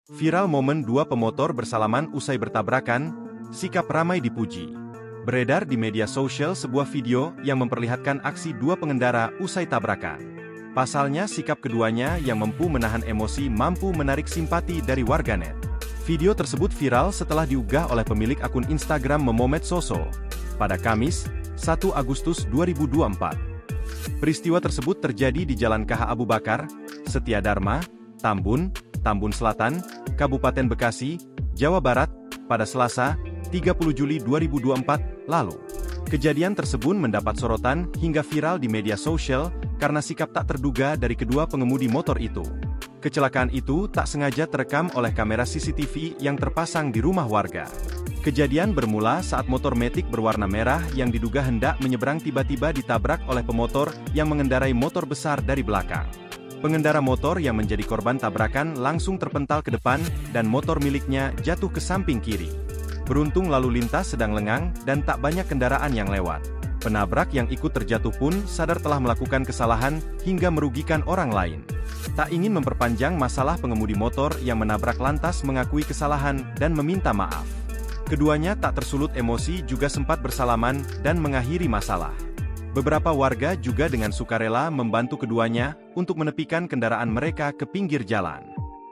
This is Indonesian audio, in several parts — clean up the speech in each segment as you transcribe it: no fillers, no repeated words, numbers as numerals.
Viral momen dua pemotor bersalaman usai bertabrakan, sikap ramai dipuji. Beredar di media sosial sebuah video yang memperlihatkan aksi dua pengendara usai tabrakan. Pasalnya sikap keduanya yang mampu menahan emosi mampu menarik simpati dari warganet. Video tersebut viral setelah diunggah oleh pemilik akun Instagram Memomed Soso pada Kamis, 1 Agustus 2024. Peristiwa tersebut terjadi di Jalan KH Abu Bakar, Setiadharma, Tambun Selatan, Kabupaten Bekasi, Jawa Barat, pada Selasa, 30 Juli 2024, lalu. Kejadian tersebut mendapat sorotan hingga viral di media sosial karena sikap tak terduga dari kedua pengemudi motor itu. Kecelakaan itu tak sengaja terekam oleh kamera CCTV yang terpasang di rumah warga. Kejadian bermula saat motor Matic berwarna merah yang diduga hendak menyeberang tiba-tiba ditabrak oleh pemotor yang mengendarai motor besar dari belakang. Pengendara motor yang menjadi korban tabrakan langsung terpental ke depan dan motor miliknya jatuh ke samping kiri. Beruntung lalu lintas sedang lengang dan tak banyak kendaraan yang lewat. Penabrak yang ikut terjatuh pun sadar telah melakukan kesalahan hingga merugikan orang lain. Tak ingin memperpanjang masalah, pengemudi motor yang menabrak lantas mengakui kesalahan dan meminta maaf. Keduanya tak tersulut emosi juga sempat bersalaman dan mengakhiri masalah. Beberapa warga juga dengan sukarela membantu keduanya untuk menepikan kendaraan mereka ke pinggir jalan.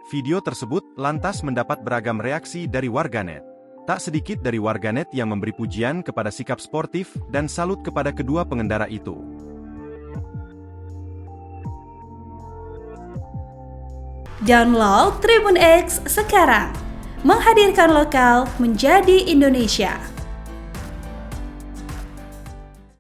Video tersebut lantas mendapat beragam reaksi dari warganet. Tak sedikit dari warganet yang memberi pujian kepada sikap sportif dan salut kepada kedua pengendara itu. Download Tribun X sekarang, menghadirkan lokal menjadi Indonesia.